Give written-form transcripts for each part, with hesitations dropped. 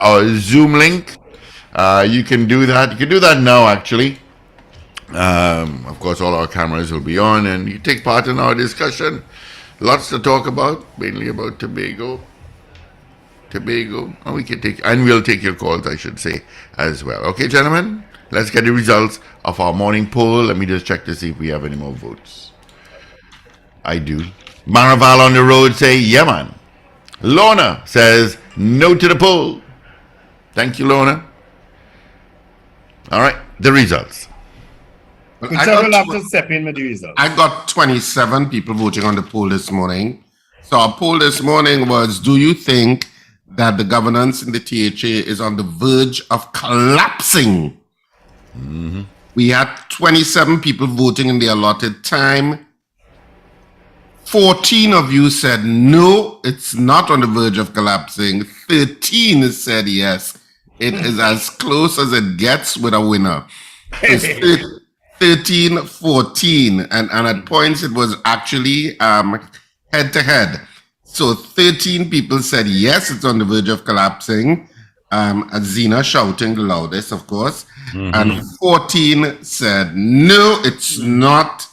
our Zoom link. You can do that. You can do that now, actually. Of course, all our cameras will be on, and you take part in our discussion. Lots to talk about, mainly about Tobago, and we'll take your calls, I should say, as well. Okay, gentlemen, let's get the results of our morning poll. Let me just check to see if we have any more votes. I do. Maraval on the road say, yeah, man. Lorna says, no to the poll. Thank you, Lorna. All right, the results. Well, I got 27 people voting on the poll this morning. So our poll this morning was, do you think that the governance in the THA is on the verge of collapsing? Mm-hmm. We had 27 people voting in the allotted time. 14 of you said no, it's not on the verge of collapsing. 13 said yes. It is as close as it gets with a winner. It's 13-14, and at points it was actually head to head. So 13 people said yes, it's on the verge of collapsing. Zena shouting the loudest, of course. Mm-hmm. And 14 said no, it's not.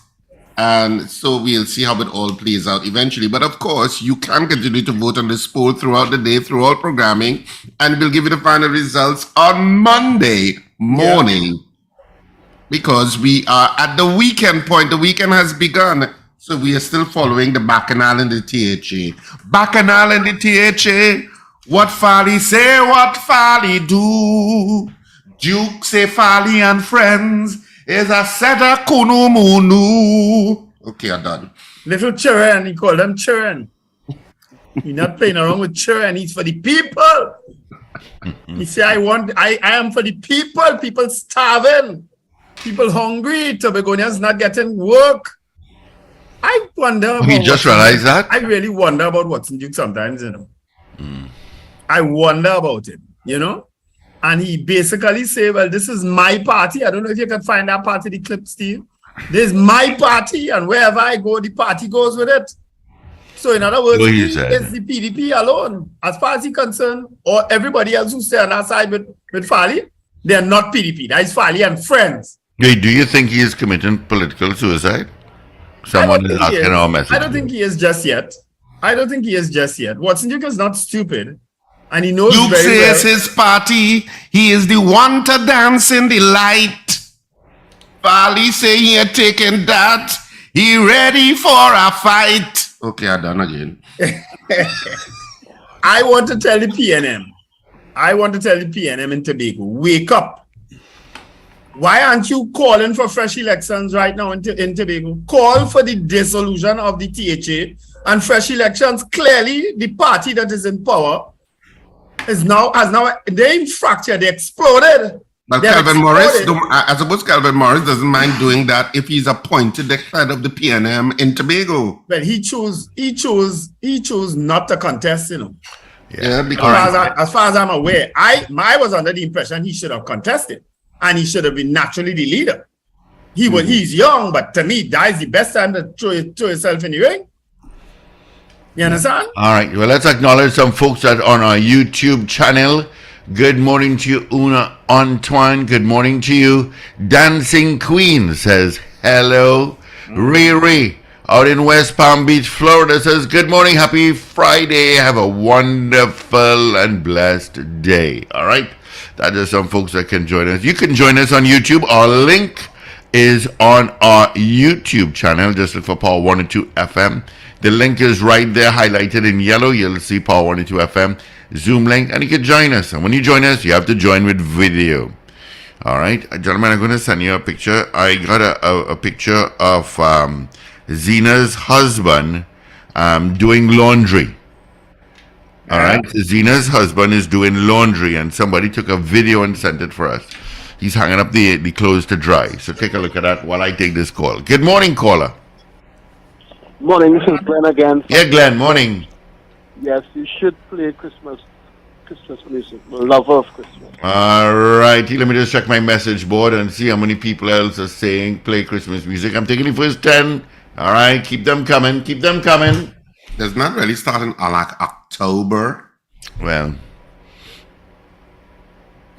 And so we'll see how it all plays out eventually. But of course, you can continue to vote on this poll throughout the day, throughout programming, and we'll give you the final results on Monday morning. Yeah. Because we are at the weekend point. The weekend has begun. So we are still following the Bacchanal and the THA. Bacchanal and the THA. What Folly say, what Folly do. Duke say Folly and friends is a set of kunumunu. Okay, I'm done. Little children, he called them children. He's not playing around with children. He's for the people. He say, I am for the people. People starving. People hungry. Tobagonians not getting work. I wonder. You just realized that? I really wonder about Watson Duke sometimes, you know. I wonder about it, you know. And he basically say, well, this is my party. I don't know if you can find that party, the clip, Steve. This is my party, and wherever I go, the party goes with it. So in other words, it's the PDP alone. As far as he's concerned, or everybody else who stay on that side with Fali, they are not PDP. That is Fali and friends. Do you think he is committing political suicide? Someone is asking our message. I don't think he is just yet. Watson Duke is not stupid. And he knows Duke very well. says his party, he is the one to dance in the light. Fali say he had taken that. He ready for a fight. Okay, I'm done again. I want to tell the PNM. In Tobago, wake up. Why aren't you calling for fresh elections right now in Tobago? Call for the dissolution of the THA and fresh elections. Clearly, the party that is in power has now they fractured, they exploded. But Calvin Morris, I suppose Calvin Morris doesn't mind doing that if he's appointed the head of the PNM in Tobago. Well, he chose not to contest, you know. Yeah, because as far as I'm aware, I was under the impression he should have contested. And he should have been naturally the leader. He's young, but to me, that is the best time to throw yourself in the ring. You understand? All right. Well, let's acknowledge some folks that are on our YouTube channel. Good morning to you, Una Antoine. Good morning to you. Dancing Queen says hello. Riri out in West Palm Beach, Florida says good morning. Happy Friday. Have a wonderful and blessed day. All right. That is some folks that can join us. You can join us on YouTube. Our link is on our YouTube channel. Just look for Power 102 FM. The link is right there, highlighted in yellow. You'll see Power 102 FM Zoom link, and you can join us. And when you join us, you have to join with video. All right, gentlemen, I'm going to send you a picture. I got a picture of Zena's husband doing laundry. All right, Zena's husband is doing laundry, and somebody took a video and sent it for us. He's hanging up the clothes to dry. So take a look at that while I take this call. Good morning, caller. Morning, this is Glenn again. Yeah, Glenn, morning. Yes, you should play Christmas music. Lover of Christmas. All righty, let me just check my message board and see how many people else are saying play Christmas music. I'm taking the first 10. All right, keep them coming. There's not really starting on like October. Well,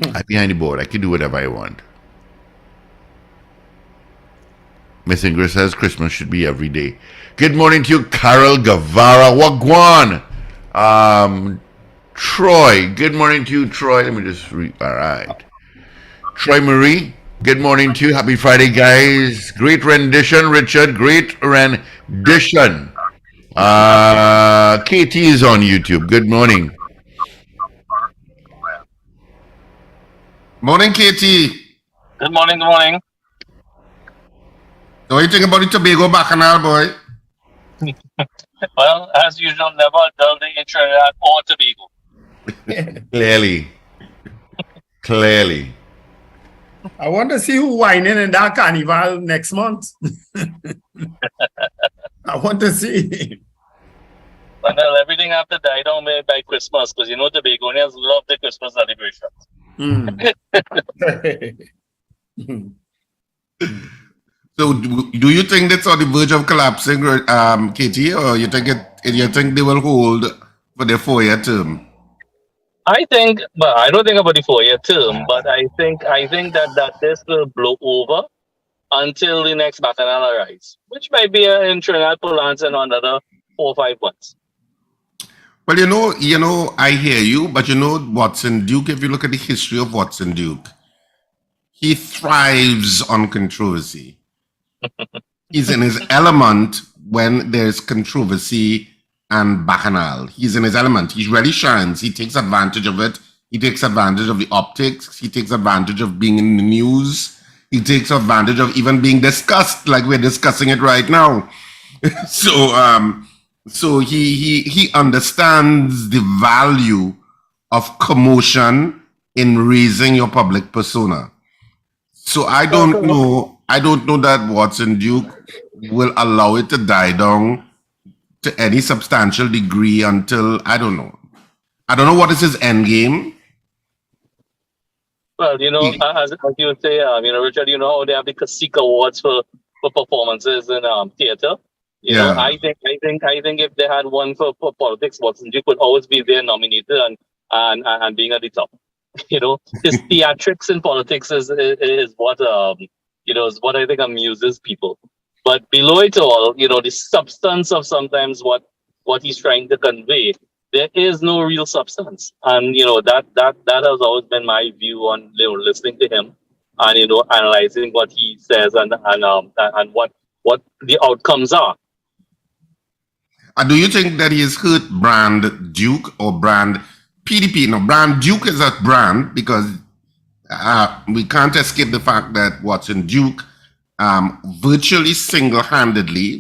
I'm behind the board. I can do whatever I want. Miss Ingrid says Christmas should be every day. Good morning to you, Carol Guevara. Wagwan. Troy. Good morning to you, Troy. Let me just read. All right. Troy Marie. Good morning to you. Happy Friday, guys. Great rendition, Richard. Great rendition. KT is on YouTube. Good morning. Morning, Katie. Good morning, good morning. So what do you think about the Tobago Bacchanal, boy? Well, as usual, never dull day in Trinidad or Tobago. Clearly. I want to see who whining in that carnival next month. I want to see. Well, everything have to die down by Christmas because you know Tobagonians love the Christmas celebrations. So do you think that's on the verge of collapsing, Katie, or you think they will hold for their 4-year term? I think, well, I don't think about the 4-year term, but I think that this will blow over until the next Bacchanal arrives, which might be in Trinidad, Poland in another 4 or 5 months. Well, you know, I hear you, but you know, Watson Duke, if you look at the history of Watson Duke, he thrives on controversy. He's in his element when there's controversy and Bacchanal. He's in his element. He really shines. He takes advantage of it. He takes advantage of the optics. He takes advantage of being in the news. He takes advantage of even being discussed like we're discussing it right now. So he understands the value of commotion in raising your public persona. So I don't know that Watson Duke will allow it to die down to any substantial degree until I don't know what is his end game. Well, you know, as you would say, Richard, you know how they have the Kasika Awards for performances in theater. You know, I think if they had one for politics, Watson Duke would always be there nominated and being at the top. You know, his theatrics in politics is what is what I think amuses people. But below it all, you know, the substance of sometimes what he's trying to convey, there is no real substance. And you know, that has always been my view on listening to him and you know, analyzing what he says and what the outcomes are. Do you think that he has hurt brand Duke or brand PDP? No, brand Duke is a brand because we can't escape the fact that Watson Duke virtually single-handedly,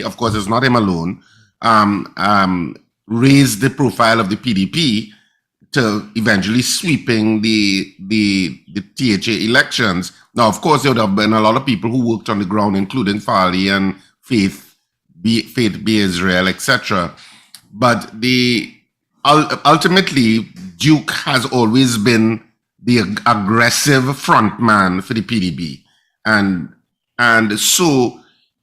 of course it's not him alone, raised the profile of the PDP to eventually sweeping the THA elections. Now, of course, there would have been a lot of people who worked on the ground, including Farley and Faith Be Israel, etc. But ultimately, Duke has always been the aggressive frontman for the PDP. And so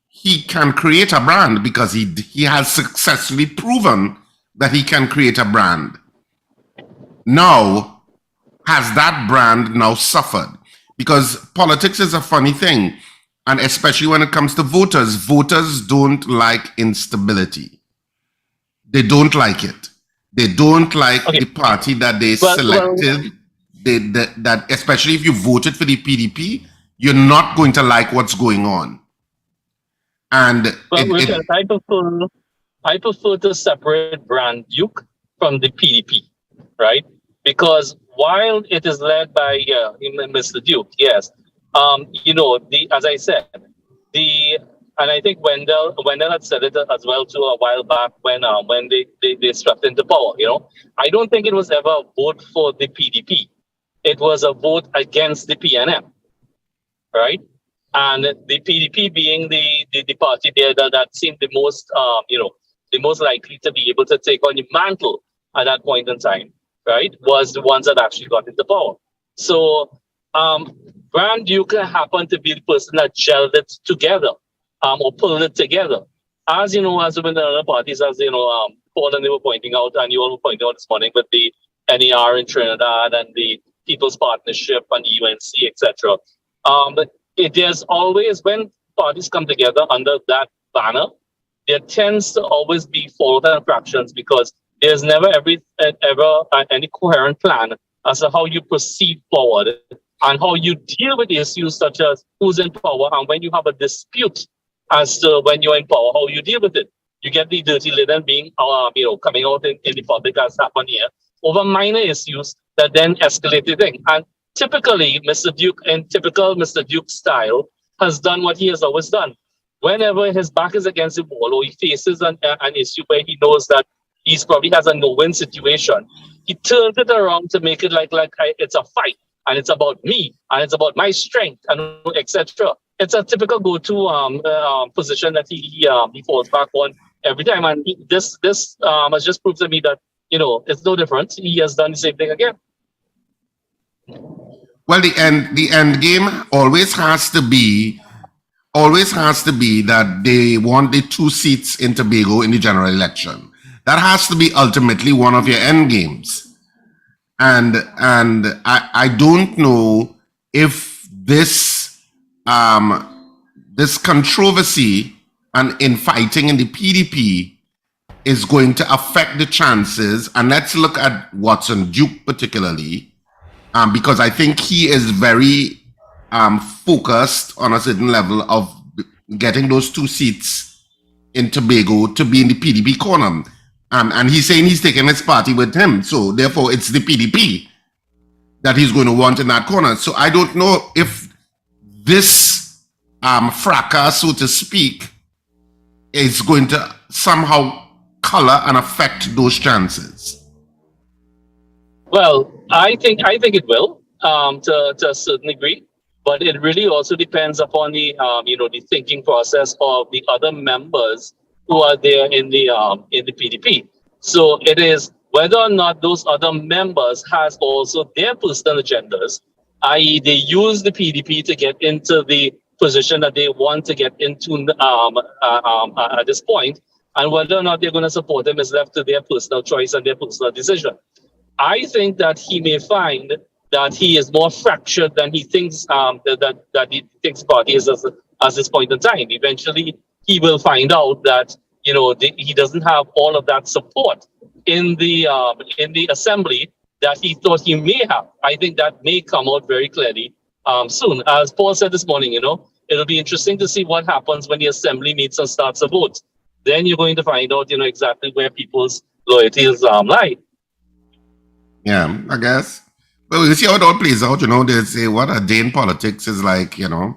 he can create a brand because he has successfully proven that he can create a brand. Now, has that brand now suffered? Because politics is a funny thing. And especially when it comes to voters, voters don't like instability. They don't like it. They don't like the party that they selected. That especially if you voted for the PDP, you're not going to like what's going on. And Richard, I prefer to separate Brand Duke from the PDP, right? Because while it is led by Mr. Duke, yes, you know, as I said, and I think Wendell had said it as well too a while back when they swept into power. You know, I don't think it was ever a vote for the PDP. It was a vote against the PNM, right? And the PDP being the party there that seemed the most the most likely to be able to take on the mantle at that point in time, right? Was the ones that actually got into power. So Brand Duke happened to be the person that gelled it together, or pulled it together. As you know, as with the other parties, as you know, Paul and they were pointing out, and you all were pointing out this morning with the NER in Trinidad and the People's Partnership and the UNC, etc. But there's always, when parties come together under that banner, there tends to always be fault and fractions because there's never any coherent plan as to how you proceed forward and how you deal with issues such as who's in power, and when you have a dispute as to when you're in power, how you deal with it. You get the dirty linen being, coming out in the public as happened here over minor issues that then escalate the thing. And typically, Mr. Duke, in typical Mr. Duke style, has done what he has always done. Whenever his back is against the wall or he faces an issue where he knows that he's probably has a no-win situation, he turns it around to make it like it's a fight and it's about me and it's about my strength and etc. It's a typical go-to position that he falls back on every time. And this has just proved to me that it's no different. He has done the same thing again. Well, the end game always has to be that they want the 2 seats in Tobago in the general election. That has to be ultimately one of your end games. And I don't know if this controversy and infighting in the PDP is going to affect the chances. And let's look at Watson Duke particularly, because I think he is very focused on a certain level of getting those 2 seats in Tobago to be in the PDP corner. And he's saying he's taking his party with him. So therefore, it's the PDP that he's going to want in that corner. So I don't know if this fracas, so to speak, is going to somehow color and affect those chances. Well, I think it will to a certain degree, but it really also depends upon the the thinking process of the other members who are there in the PDP. So it is whether or not those other members has also their personal agendas, i.e. they use the PDP to get into the position that they want to get into at this point, and whether or not they're going to support them is left to their personal choice and their personal decision. I think that he may find that he is more fractured than he thinks that he thinks party is at this point in time. Eventually, he will find out that he doesn't have all of that support in the assembly that he thought he may have. I think that may come out very clearly soon. As Paul said this morning, it'll be interesting to see what happens when the assembly meets and starts a vote. Then you're going to find out, exactly where people's loyalties lie. Yeah, I guess. Well, we'll see how it all plays out. They say what a day in politics is like, I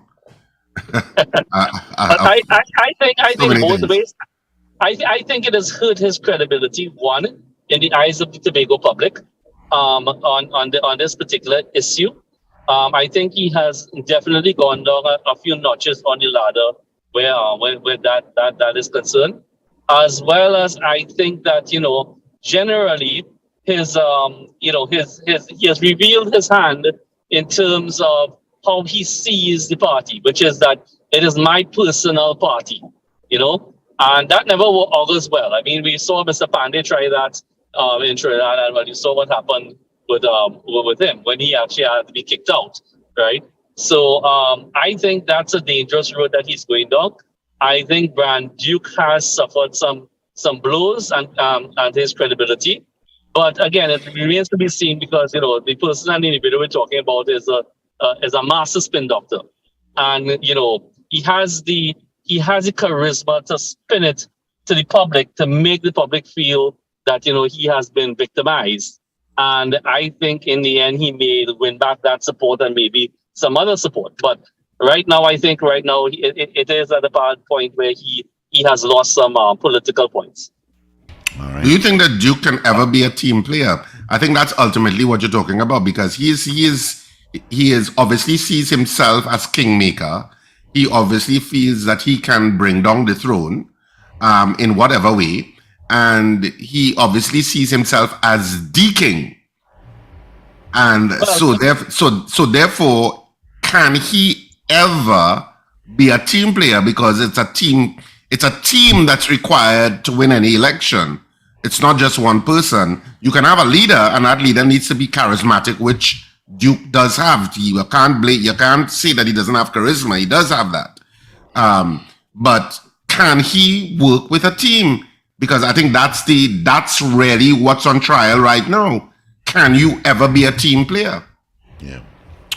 think both things. ways. I think it has hurt his credibility, one, in the eyes of the Tobago public, on this particular issue. I think he has definitely gone down a few notches on the ladder where that is concerned, as well as I think that generally he has revealed his hand in terms of how he sees the party, which is that it is my personal party, and that never augurs well. I mean, we saw Mr. Pandey try that in Trinidad, and you saw what happened with him when he actually had to be kicked out, right? So I think that's a dangerous road that he's going down. I think Brand Duke has suffered some blows and his credibility. But again, it remains to be seen because the person and the individual we're talking about is a master spin doctor, and he has the charisma to spin it to the public to make the public feel that he has been victimized. And I think in the end he may win back that support and maybe some other support. But right now, I think it is at a bad point where he has lost some political points. All right. Do you think that Duke can ever be a team player? I think that's ultimately what you're talking about, because he is obviously sees himself as kingmaker. He obviously feels that he can bring down the throne in whatever way, and he obviously sees himself as the king. And so therefore, can he ever be a team player? Because it's a team that's required to win any election. it's not just one person. You can have a leader, and that leader needs to be charismatic, which Duke does have. You can't say that he doesn't have charisma. He does have that. But can he work with a team? Because I think that's really what's on trial right now. Can you ever be a team player? Yeah.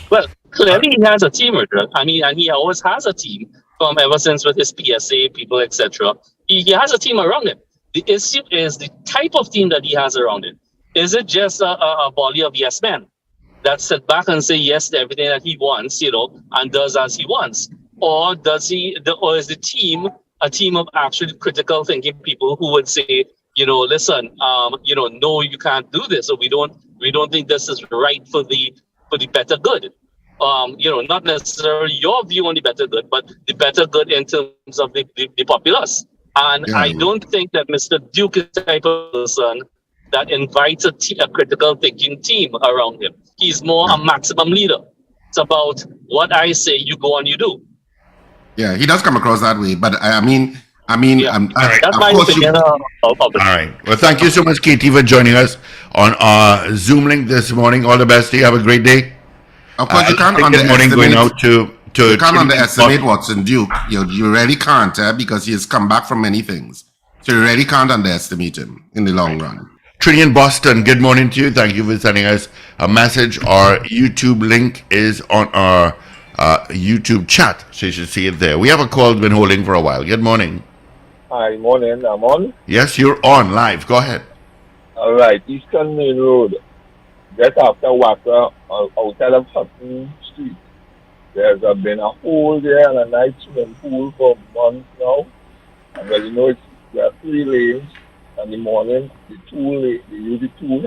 Well, clearly he has a team, Richard. I mean, and he always has a team from ever since with his PSA people, etc. He has a team around him. The issue is the type of team that he has around him. Is it just a body of yes men that sit back and say yes to everything that he wants, and does as he wants? Or is the team a team of actually critical thinking people who would say, listen, no, you can't do this, or we don't think this is right for the better good. Not necessarily your view on the better good, but the better good in terms of the populace. And Yeah. I don't think that Mr. Duke is the type of person that invites a critical thinking team around him. He's more a maximum leader. It's about what I say, you go and you do. Yeah, he does come across that way. But I mean, Yeah. That's of my course opinion of it. All right. Well, thank you so much, Katie, for joining us on our Zoom link this morning. All the best to you. Have a great day. Of course, you can't Good morning going out to you can't underestimate Watson Duke. You really can't, because he has come back from many things. So you really can't underestimate him in the long run. Trini in Boston, good morning to you. Thank you for sending us a message. Our YouTube link is on our YouTube chat, so you should see it there. We have a call been holding for a while. Good morning. Hi, morning. I'm on. Yes, you're on live. Go ahead. All right, Eastern Main Road. Just after Water, outside of Hutton Street. There's been a hole there and a nice swimming pool for months now. And well, there are 3 lanes. And in the morning, they use the two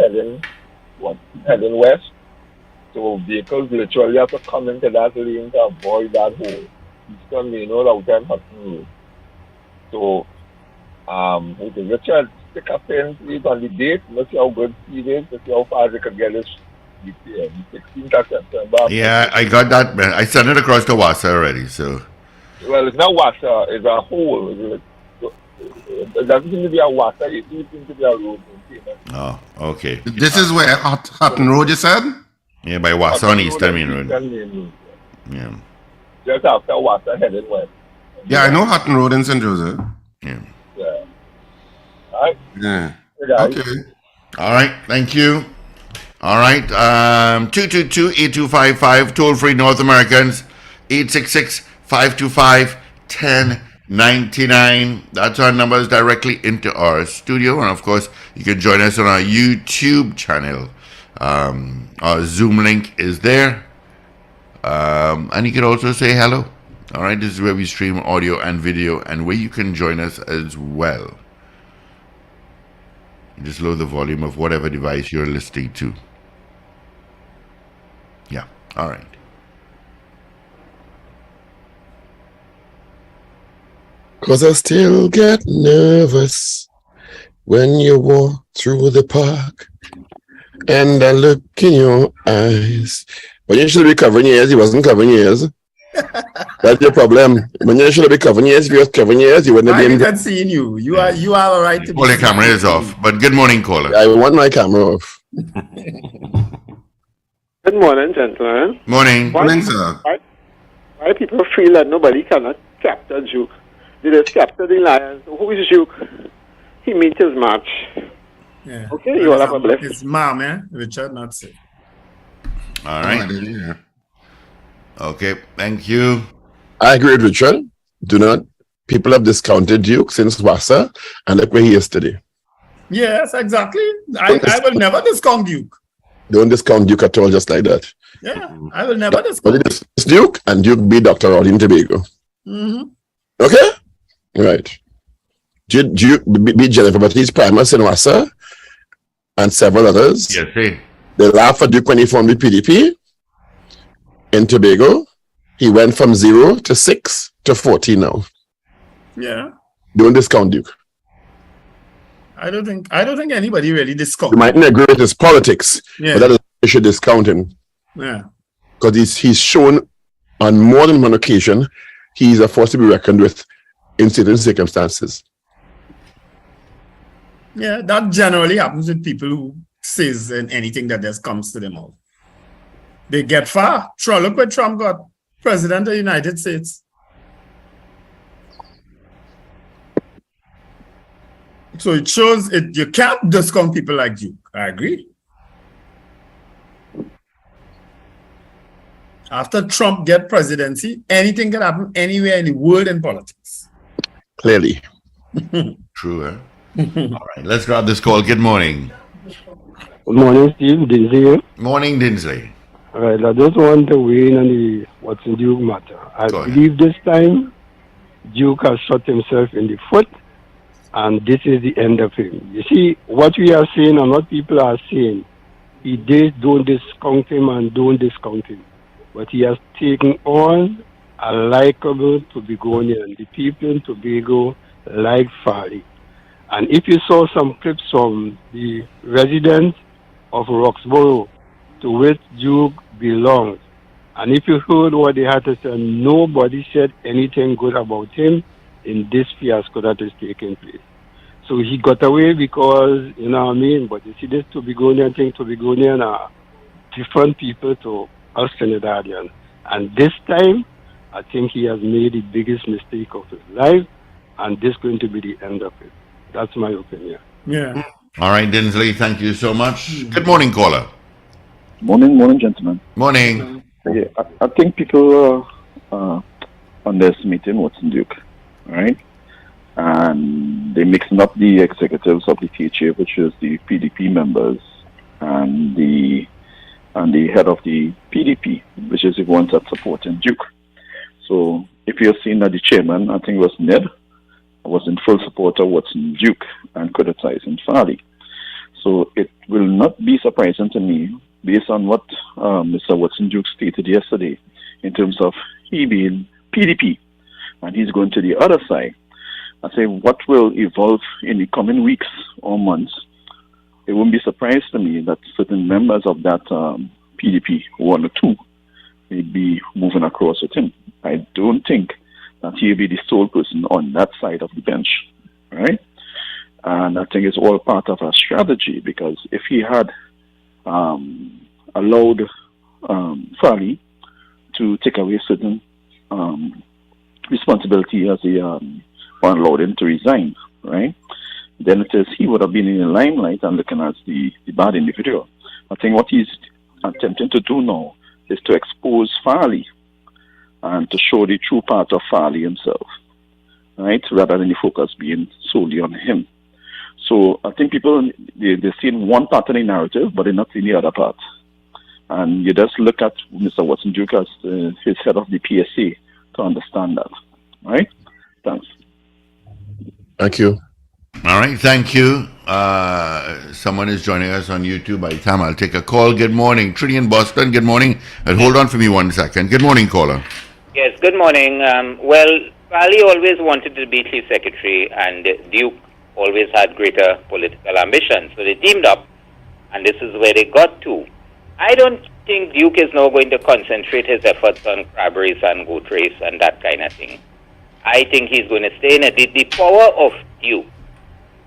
heading west. So vehicles literally have to come into that lane to avoid that hole. Eastern Main Road, outside Hutton Road. So, Richard, stick a pin, please, on the date. Let's see how good it is. Let's see how fast they can get this. The 16th of September. Yeah, I got that. I sent it across to Wasa already. So. Well, it's not water. It's a hole. It doesn't seem to be a water. It seems to be a road. Oh, okay. This is where Hutton Road, you said? Yeah, by Wasa on Eastern Main Road. Yeah. Just after water heading west. Yeah, I know Hutton Road in St. Joseph. Yeah. Yeah. All right. Yeah. Okay. All right. Thank you. All right. 222-8255, toll free North Americans, 866-525-1099. That's our numbers directly into our studio. And of course, you can join us on our YouTube channel. Our Zoom link is there. And you can also say hello. All right. This is where we stream audio and video and where you can join us as well. Just lower the volume of whatever device you're listening to. Yeah, all right. Cause I still get nervous when you walk through the park and I look in your eyes. When you should be covering your ears, you wasn't covering your ears. That's your problem. When you should be covering your ears, if you was covering your ears, you wouldn't I be haven't seen you. You have a right to be. Well, the camera is off, but good morning, caller. I want my camera off. Good morning, gentlemen. Morning. Morning, sir. Why people feel that nobody cannot capture Duke? They just capture the Lions. Who is Duke? He meets his match. Yeah. Okay, you all have a blessing. It's mom, Richard, not safe. All right. Okay, thank you. I agree with Richard. Do not. People have discounted Duke since Wasa, and look where he is today. Yes, exactly. I will never discount Duke. Don't discount Duke at all, just like that. Yeah, I will never But discount. it is Duke, and Duke beat Dr. Rodin Tobago. Mm-hmm. Okay? Right. Duke beat Jennifer Baptiste Primus in Wasa, and several others. Yes, see. They laughed at Duke when he formed the PDP. In Tobago, he went from 0 to 6 to 40 now. Yeah. Don't discount Duke. I don't think anybody really discounts. You mightn't agree with his politics, Yeah. but that is you should discount him. Yeah. Because he's shown on more than one occasion he's a force to be reckoned with in certain circumstances. Yeah, that generally happens with people who says anything that just comes to them out. They get far. Look where Trump got, President of the United States. So it shows you can't discount people like Duke. I agree. After Trump get presidency, anything can happen anywhere in the world in politics. Clearly. True, eh? All right, let's grab this call. Good morning. Good morning, Steve. Dinsley here. Morning, Dinsley. All right, I just want to weigh in on the Watson Duke matter. I Go ahead. believe this time Duke has shot himself in the foot, and this is the end of him. You see, what we are saying and what people are saying, don't discount him and don't discount him. But he has taken on a likable Tobagonian. The people in Tobago like Farley. And if you saw some clips from the residents of Roxborough, to which Duke belongs, and if you heard what they had to say, nobody said anything good about him in this fiasco that is taking place. So he got away because, you know what I mean? But you see, this Tobagonian thing, Tobagonian are different people to us Trinidadians. And this time, I think he has made the biggest mistake of his life, and this is going to be the end of it. That's my opinion. Yeah. All right, Dinsley, thank you so much. Good morning, caller. Morning, gentlemen. Morning. Yeah, I think people are underestimating Watson Duke, right? And they're mixing up the executives of the THA, which is the PDP members, and the head of the PDP, which is the ones that supporting Duke. So if you're seeing that the chairman, I think it was Ned, was in full support of Watson Duke and criticizing Farley. So it will not be surprising to me, based on what Mr. Watson Duke stated yesterday, in terms of he being PDP and he's going to the other side. I say what will evolve in the coming weeks or months. It won't be surprised to me that certain members of that PDP, one or two, may be moving across with him. I don't think that he'll be the sole person on that side of the bench, right? And I think it's all part of a strategy, because if he had allowed Farley to take away certain responsibility as allowed him to resign, right? Then it is he would have been in the limelight and looking at the bad individual. I think what he's attempting to do now is to expose Farley and to show the true part of Farley himself, right? Rather than the focus being solely on him. So I think people, they're seeing one part of the narrative, but they're not seeing the other part. And you just look at Mr. Watson Duke as his head of the PSA to understand that, right? Thanks. Thank you. All right, thank you. Someone is joining us on YouTube. By the time I'll take a call. Good morning. Trinity in Boston, good morning. And hold on for me 1 second. Good morning, caller. Yes, good morning. Well, Farley always wanted to be chief secretary, and Duke always had greater political ambition. So they teamed up, and this is where they got to. I don't think Duke is now going to concentrate his efforts on crab race and goat race and that kind of thing. I think he's going to stay in it. The power of Duke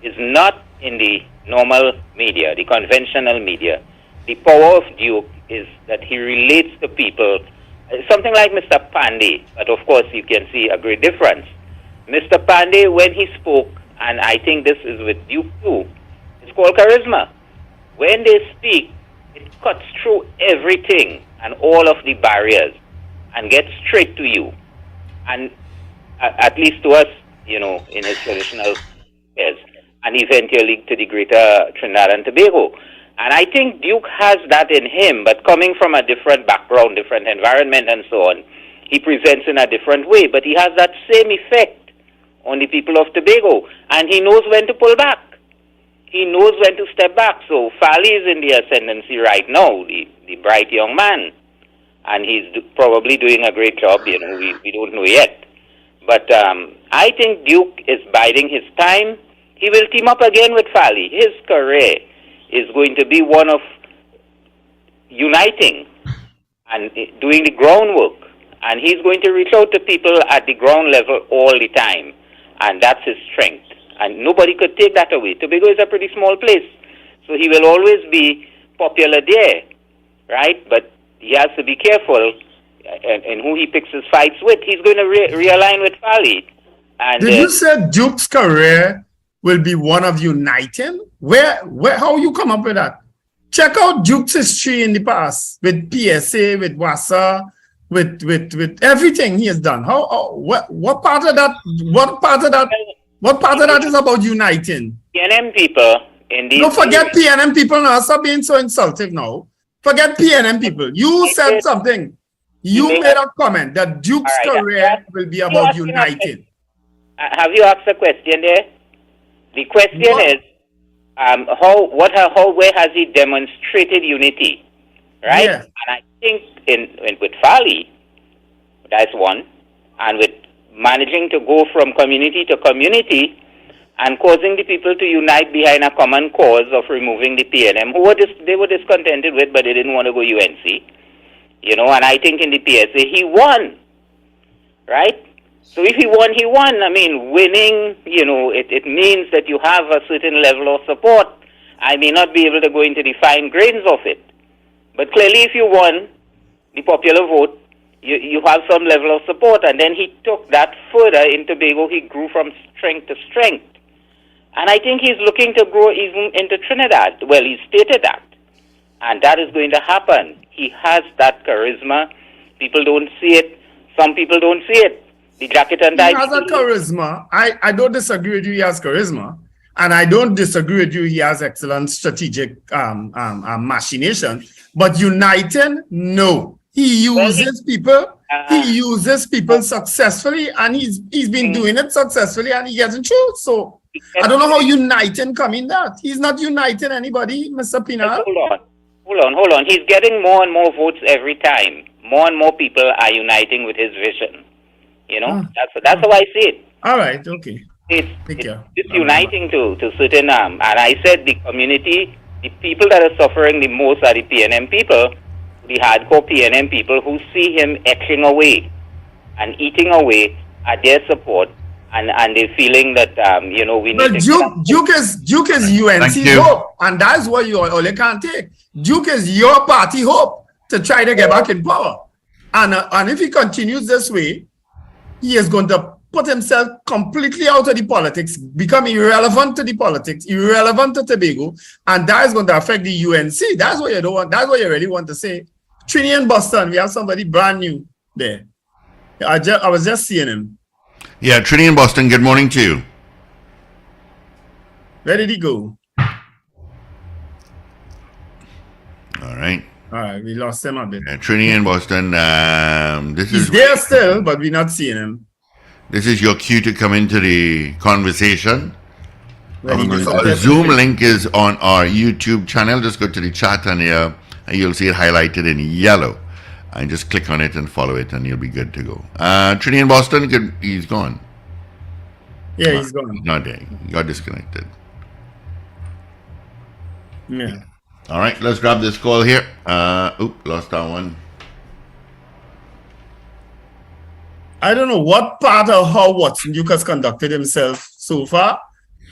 is not in the normal media, the conventional media. The power of Duke is that he relates to people. Something like Mr. Pandey, but of course you can see a great difference. Mr. Pandey, when he spoke, and I think this is with Duke too, it's called charisma. When they speak, it cuts through everything and all of the barriers and gets straight to you. And at least to us, you know, in his traditional affairs, and eventually to the greater Trinidad and Tobago. And I think Duke has that in him, but coming from a different background, different environment and so on, he presents in a different way. But he has that same effect on the people of Tobago, and he knows when to pull back. He knows when to step back. So Farley is in the ascendancy right now, the bright young man, and he's probably doing a great job. You know, we don't know yet. But I think Duke is biding his time. He will team up again with Farley. His career is going to be one of uniting and doing the groundwork. And he's going to reach out to people at the ground level all the time. And that's his strength. And nobody could take that away. Tobago is a pretty small place. So he will always be popular there, right? But he has to be careful in who he picks his fights with. He's going to realign with Fali. And did you say Duke's career will be one of uniting? Where, how you come up with that? Check out Duke's history in the past with PSA, with WASA, with everything he has done. What part of that is about uniting? PNM people in these. Don't forget PNM people now. Stop being so insultive now. Forget PNM people. You said something. You made a comment that Duke's career will be about uniting. Have you asked a question there? The question is, where has he demonstrated unity, right? Yeah. And I think with Fali, that's one, and with managing to go from community to community and causing the people to unite behind a common cause of removing the PNM, who they were discontented with, but they didn't want to go UNC, you know. And I think in the PSA he won, right? So if he won, he won. I mean, winning, you know, it means that you have a certain level of support. I may not be able to go into the fine grains of it, but clearly if you won the popular vote, you have some level of support. And then he took that further in Tobago. He grew from strength to strength. And I think he's looking to grow even into Trinidad. Well, he stated that. And that is going to happen. He has that charisma. People don't see it. Some people don't see it. The jacket and tie. He has a charisma. I don't disagree with you. He has charisma. And I don't disagree with you. He has excellent strategic machination. But uniting, no. He uses people. He uses people successfully, and he's been doing it successfully, and he gets in through. So I don't know how uniting come in that. He's not uniting anybody, Mr. Pinal. Hold on. He's getting more and more votes every time. More and more people are uniting with his vision. You know, that's how I see it. All right, okay. It's uniting to certain and I said the community, the people that are suffering the most are the PNM people, the hardcore PNM people who see him etching away and eating away at their support, and they're feeling that you know, we need. But Duke is UNC hope, and that's what you only can't take. Duke is your party hope to try to get back in power, and if he continues this way, he is going to put himself completely out of the politics, become irrelevant to the politics, irrelevant to Tobago, and that is going to affect the UNC. That's what you don't want. That's what you really want to say. Trini and Boston, we have somebody brand new there. I was just seeing him. Yeah, Trini in Boston, good morning to you. Where did he go? All right. All right, we lost him a bit. Trini in Boston, He's there still, but we're not seeing him. This is your cue to come into the conversation. The Zoom Zoom link is on our YouTube channel. Just go to the chat and you'll see it highlighted in yellow. And just click on it and follow it, and you'll be good to go. Trini in Boston, he's gone. Yeah, he's gone. Not there. He got disconnected. Yeah. All right, let's grab this call here. Lost that one. I don't know what part of how Watson Duke has conducted himself so far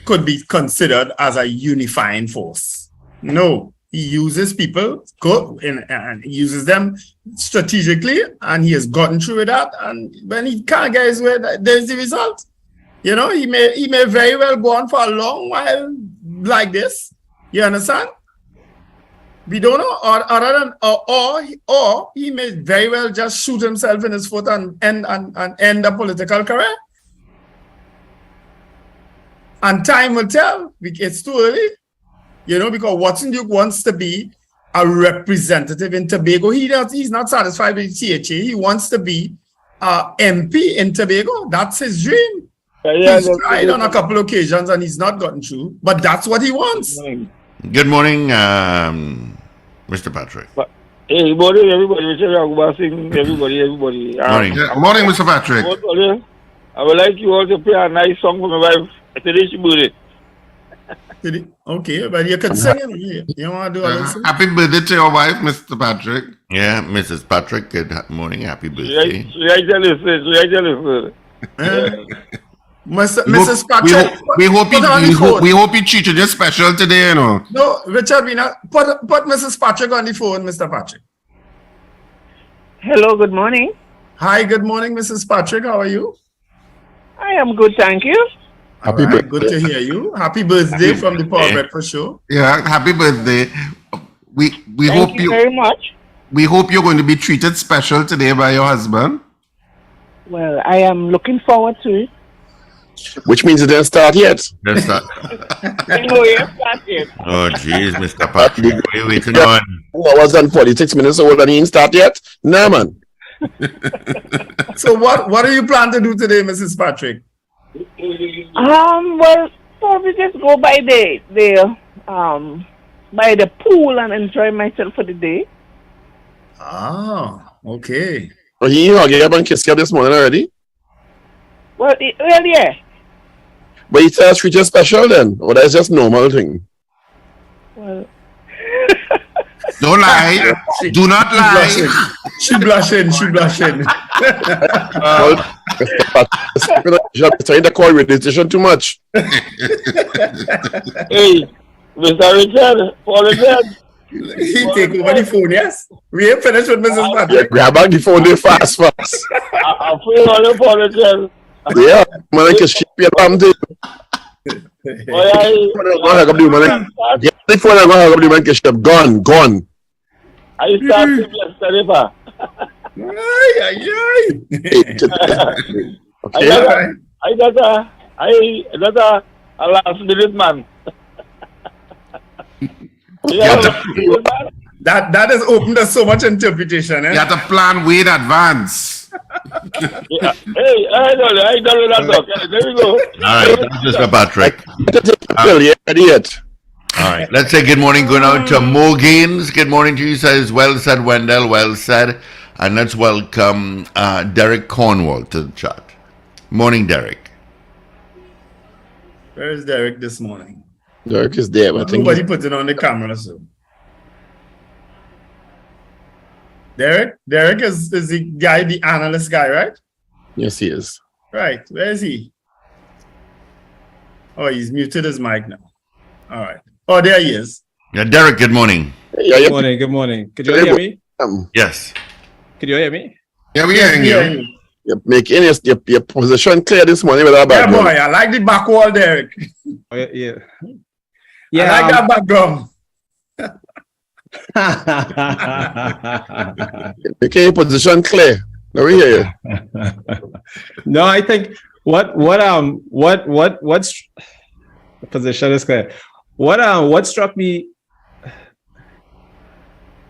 could be considered as a unifying force. No, he uses people and he uses them strategically, and he has gotten through with that. And when he can't get his way, there's the result. You know, he may very well go on for a long while like this. You understand? We don't know, or he may very well just shoot himself in his foot and end a political career. And time will tell. It's too early, you know, because Watson Duke wants to be a representative in Tobago. He's not satisfied with THA. He wants to be MP in Tobago. That's his dream. He's tried on a couple of occasions and he's not gotten through, but that's what he wants. Good morning, Mr. Patrick. Hey, morning, everybody. Mr. Ragoobarsingh, everybody. Morning. Morning, Mr. Patrick. I would like you all to play a nice song for my wife. Today she birthday. Okay, but you can sing it. You want to do all Happy birthday to your wife, Mr. Patrick. Yeah, Mrs. Patrick, good morning. Happy birthday. Should I tell you first? Mrs. Patrick, we hope put her on the phone. we hope you treated you special today, you know. No, Richard, put Mrs. Patrick on the phone, Mr. Patrick. Hello, good morning. Hi, good morning, Mrs. Patrick. How are you? I am good, thank you. Happy birthday. Good to hear you. Happy birthday from the Paul Breakfast Show. Yeah, happy birthday. We Thank hope you very much. We hope you're going to be treated special today by your husband. Well, I am looking forward to it. Which means it didn't start yet. Let's start. No, it hasn't started yet. Oh, jeez, Mr. Patrick, what are you waiting on? 2 hours and 46 minutes old and he didn't start yet? Nah, man. So what do you plan to do today, Mrs. Patrick? Well, probably just go by by the pool and enjoy myself for the day. Ah, okay. Oh, he hugged you up and kissed you up this morning already? Well, yeah. But he tells treat you special then? Or that's just normal thing? Well, don't lie. Do not lie. She blushing. Well, you're trying to call radiation too much. Hey, Mr. Richard, Paul Richard. He take over the phone, yes? We ain't finished with Mrs. Patrick. Yeah, grab back the phone there fast. I'm free on you, Paul Richard. Yeah, man, I can ship your damn thing. Get the phone and go hug up the man, ship. Gone. I started yesterday, pa. Okay. I got a last minute man. That has opened us so much interpretation. You have to plan way in advance. Yeah. Hey, I know that talk. There we go. All right, Mr. Patrick. Idiot. All right, let's say good morning going out to Mo Gaines. Good morning to you, says well said, Wendell, well said. And let's welcome Derek Cornwall to the chat. Morning, Derek. Where is Derek this morning? Derek is there, but I think nobody put it on the camera, so. Derek is the guy, the analyst guy, right? yes, he is. Right. Where is he? Oh, he's muted his mic now. All right. Oh, there he is. Yeah, Derek, good morning. Yeah, Good morning. Could you hear me? Yes. Could you hear me? Yeah, we hearing you. You're making your position clear this morning with our Yeah, background. boy, I like the back wall, Derek. Oh, yeah. I like that background. Making your position clear. Now we hear you. No, I think what's the position is clear. What struck me.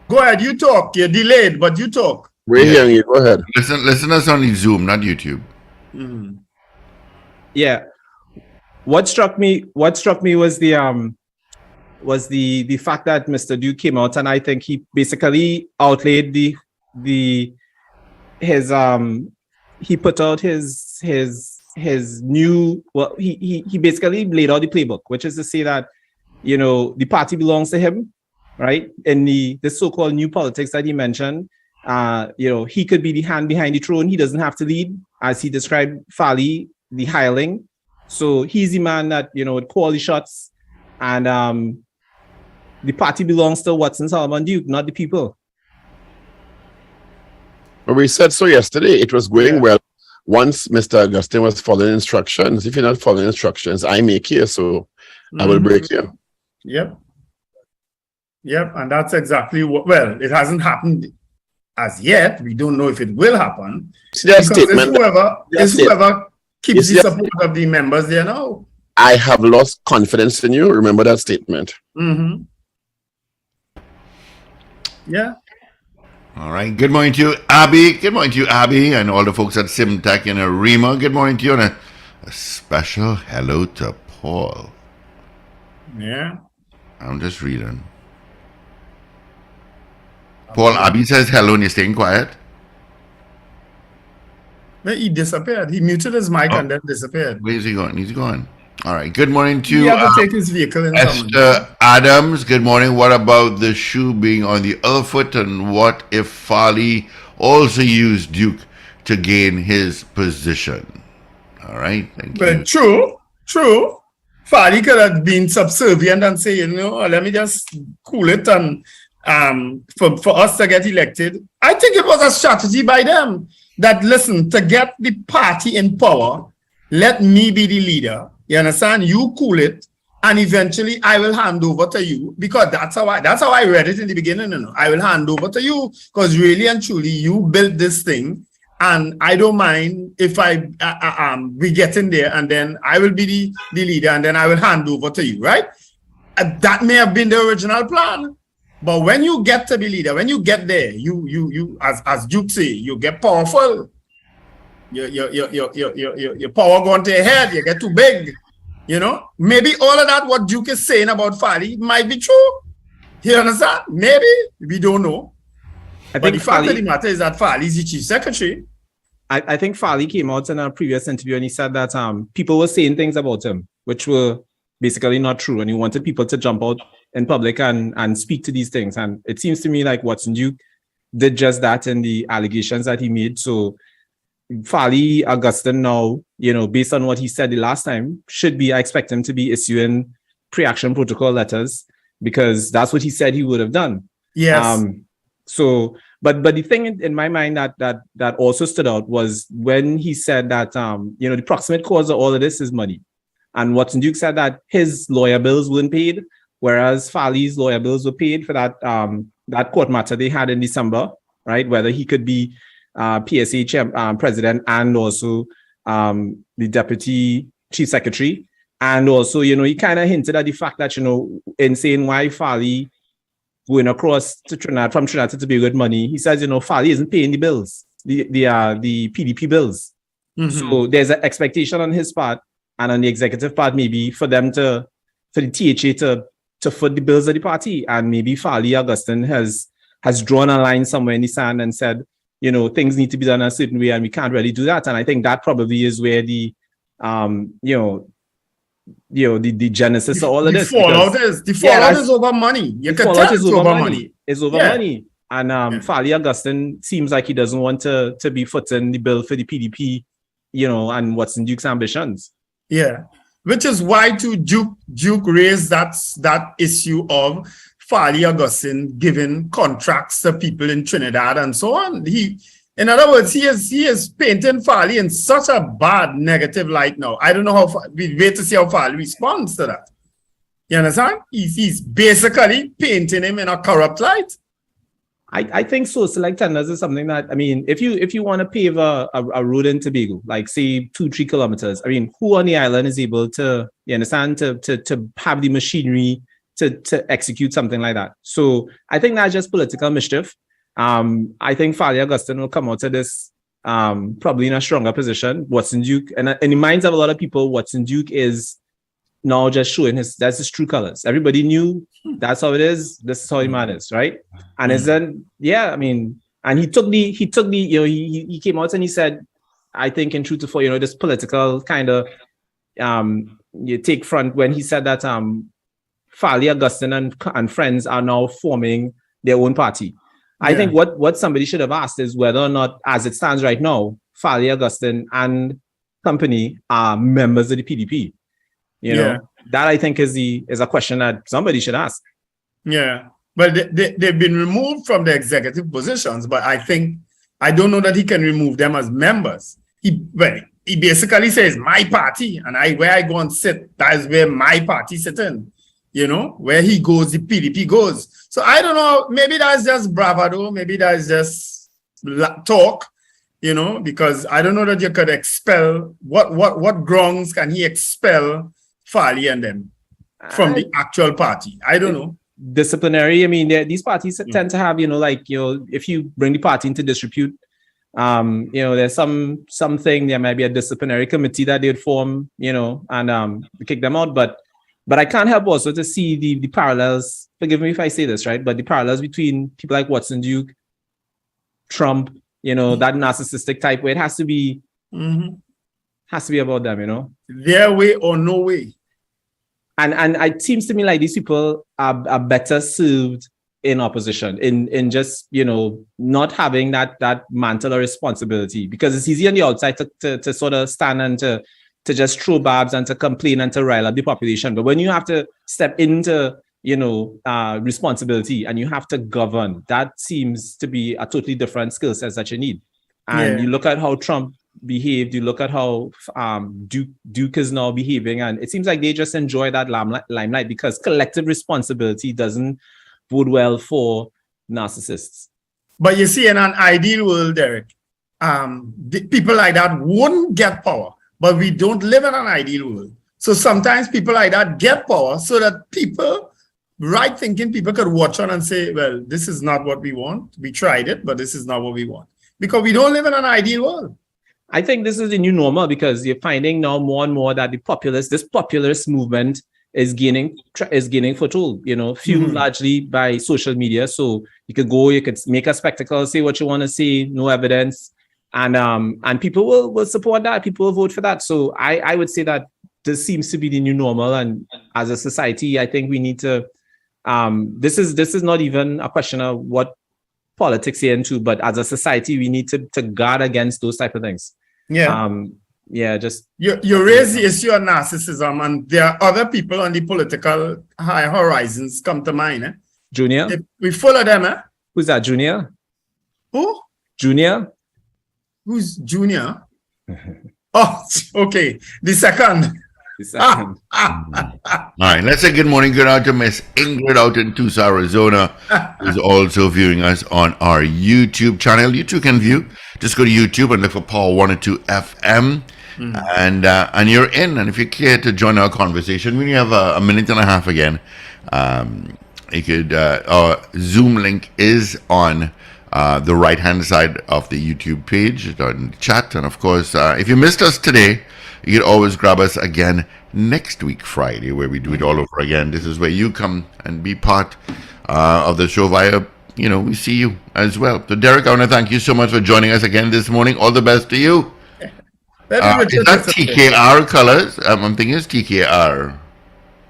Go ahead, you talk. You're delayed, but you talk. We're hearing you. Go ahead. Listen us on the Zoom, not YouTube. Mm. Yeah. What struck me was the fact that Mr. Duke came out, and I think he basically outlaid he put out his new, well, he basically laid out the playbook, which is to say that, the party belongs to him, right? In the so-called new politics that he mentioned, he could be the hand behind the throne. He doesn't have to lead, as he described Fali, the hireling. So he's the man that, would call the shots, and the party belongs to Watson Solomon Duke, not the people. Well, we said so yesterday. It was going well once Mr. Augustine was following instructions. If you're not following instructions, I make you, so I will break you. Yep, and that's exactly what. Well, it hasn't happened as yet. We don't know if it will happen. See that statement? Whoever keeps the support of the members there now. I have lost confidence in you. Remember that statement. Mm-hmm. Yeah. All right. Good morning to you, Abby. Good morning to you, Abby, and all the folks at Simtech and Arima. Good morning to you, and a special hello to Paul. Yeah. I'm just reading. Paul, Abby says hello and you're staying quiet. Well, he disappeared. He muted his mic and then disappeared. Where is he going? He's gone. All right. Good morning to He had to take his vehicle in Esther Adams. Good morning. What about the shoe being on the other foot? And what if Fali also used Duke to gain his position? All right. Thank But you. true. Fali could have been subservient and say, let me just cool it and for us to get elected. I think it was a strategy by them that, listen, to get the party in power, let me be the leader. You understand? You cool it, and eventually I will hand over to you, because that's how I read it in the beginning. I will hand over to you because really and truly you built this thing. And I don't mind if we get in there, and then I will be the leader, and then I will hand over to you, right? That may have been the original plan. But when you get to be leader, when you get there, you as Duke say, you get powerful. Your power going to your head, you get too big. Maybe all of that, what Duke is saying about Fali, might be true. You understand? Maybe. We don't know. But the fact of the matter is that Fali is the chief secretary. I think Fali came out in a previous interview and he said that people were saying things about him which were basically not true, and he wanted people to jump out in public and speak to these things. And it seems to me like Watson Duke did just that in the allegations that he made. So Fali Augustine now, based on what he said the last time, I expect him to be issuing pre-action protocol letters, because that's what he said he would have done. Yes. But the thing in my mind that also stood out was when he said that the proximate cause of all of this is money, and Watson Duke said that his lawyer bills weren't paid, whereas Fali's lawyer bills were paid for that court matter they had in December, right? Whether he could be PSA president and also the deputy chief secretary, and also he kind of hinted at the fact that in saying why Fali going across to Trinidad from Trinidad to Tobago with money, he says, Fali isn't paying the bills, the PDP bills. Mm-hmm. So there's an expectation on his part and on the executive part, maybe for the THA to foot the bills of the party. And maybe Fali Augustine has drawn a line somewhere in the sand and said, things need to be done a certain way, and we can't really do that. And I think that probably is where the genesis of all of this. The fallout is over money. You can tell it's over money. It's over money. And Fali Augustine seems like he doesn't want to be footing the bill for the PDP, and Watson Duke's ambitions. Yeah. Which is why Duke raised that issue of Fali Augustine giving contracts to people in Trinidad and so on. In other words, he is painting Fali in such a bad negative light now. I don't know how we wait to see how Fali responds to that. You understand? He's basically painting him in a corrupt light. I think so. Select tenders is something that, if you want to pave a road in Tobago, like say 2-3 kilometers, who on the island is able to, you understand, to have the machinery to execute something like that? So I think that's just political mischief. I think Fali Augustine will come out of this probably in a stronger position. Watson Duke, and in the minds of a lot of people, Watson Duke is now just showing that's his true colors. Everybody knew that's how it is. This is how the man is, right? And it's then, and he came out and he said, I think in truth to for this political kind of you take front when he said that Fali Augustine and friends are now forming their own party. I think what somebody should have asked is whether or not, as it stands right now, Fali Augustine and company are members of the PDP. That I think is a question that somebody should ask. Yeah, but they've been removed from the executive positions, but I don't know that he can remove them as members. He basically says my party, and where I go and sit, that is where my party sits in. Where he goes, the PDP goes. So I don't know, maybe that's just bravado, maybe that's just talk, because I don't know that you could expel, what grounds can he expel Fali and them from the actual party? I don't know. Disciplinary, these parties tend to have, if you bring the party into disrepute, there's something, there might be a disciplinary committee that they'd form, and kick them out, But I can't help also to see the parallels, forgive me if I say this, right? But the parallels between people like Watson Duke, Trump, that narcissistic type, where it has to be about them, Their way or no way. And it seems to me like these people are better served in opposition, in just, not having that mantle of responsibility, because it's easy on the outside to sort of stand and to just throw barbs and to complain and to rile up the population. But when you have to step into, responsibility and you have to govern, that seems to be a totally different skill set that you need. And you look at how Trump behaved, you look at how Duke is now behaving, and it seems like they just enjoy that limelight because collective responsibility doesn't bode well for narcissists. But you see, in an ideal world, Derek, people like that wouldn't get power, but we don't live in an ideal world. So sometimes people like that get power so that people, right-thinking people, could watch on and say, well, this is not what we want. We tried it, but this is not what we want. Because we don't live in an ideal world. I think this is the new normal, because you're finding now more and more that this populist movement is gaining foothold, fueled largely by social media. So you could make a spectacle, say what you want to say, no evidence, and people will support that. People will vote for that. So I would say that this seems to be the new normal, and as a society, I think we need to. This is not even a question of what politics here into, but as a society, we need to guard against those type of things. Just you raise the issue of narcissism, and there are other people on the political high horizons come to mind. Junior, we follow them. Who's that? Junior? Who? Junior? Who's Junior? Oh, okay. The second. All right, let's say good morning, good out to Miss Ingrid out in Tucson, Arizona, who's also viewing us on our YouTube channel. You too can view. Just go to YouTube and look for Power 102 FM, and you're in. And if you care to join our conversation, we have a minute and a half again. You could. Our Zoom link is on the right-hand side of the YouTube page, on the chat, and of course, if you missed us today, you can always grab us again next week, Friday, where we do it all over again. This is where you come and be part of the show via, we see you as well. So, Derek, I want to thank you so much for joining us again this morning. All the best to you. Is that TKR colors? I'm thinking it's TKR.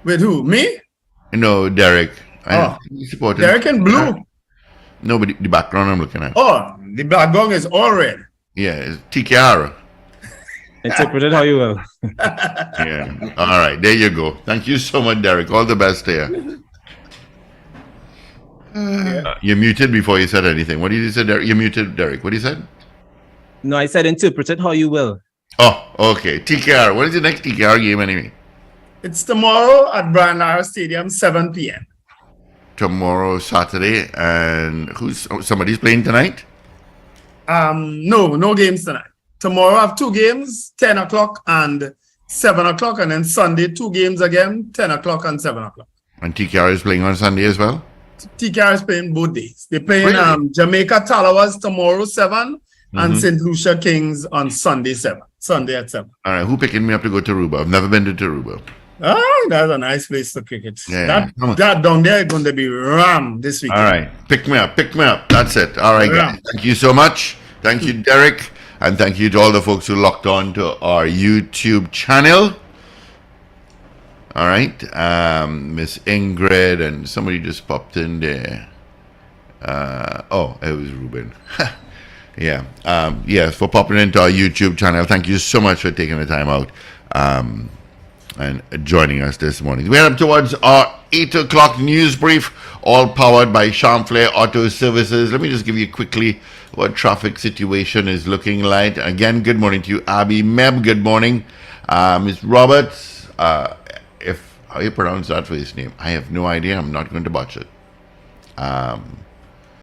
With who? Me? No, Derek. Derek in blue. No, but the background I'm looking at. Oh, the background is all red. Yeah, it's TKR. Interpret it how you will. Yeah. All right. There you go. Thank you so much, Derek. All the best here. You muted before you said anything. What did you say, Derek? You muted, Derek. What did you say? No, I said interpret it how you will. Oh, okay. TKR. What is the next TKR game anyway? It's tomorrow at Brian Lara Stadium, 7 p.m. Tomorrow, Saturday. And somebody's playing tonight? No games tonight. Tomorrow I have 2 games, 10 o'clock and 7 o'clock, and then Sunday 2 games again, 10 o'clock and 7 o'clock. And TKR is playing on Sunday as well? TKR is playing both days. They're playing Jamaica Talawas tomorrow 7 and St. Lucia Kings on Sunday 7. Sunday at 7. All right, who picking me up to go to Aruba? I've never been to Aruba. Oh, that's a nice place to cricket. Yeah, that down there is going to be ram this week. All right, pick me up. That's it. All right, guys. Thank you so much. Thank you, Derek. And thank you to all the folks who locked on to our YouTube channel. All right. Miss Ingrid and somebody just popped in there. It was Ruben. Yeah. Yes, for popping into our YouTube channel. Thank you so much for taking the time out and joining us this morning. We're up towards our 8 o'clock news brief, all powered by Champlain Auto Services. Let me just give you quickly what traffic situation is looking like. Again, good morning to you, Abby Meb. Good morning. Ms. Roberts, how you pronounce that first name? I have no idea. I'm not going to botch it.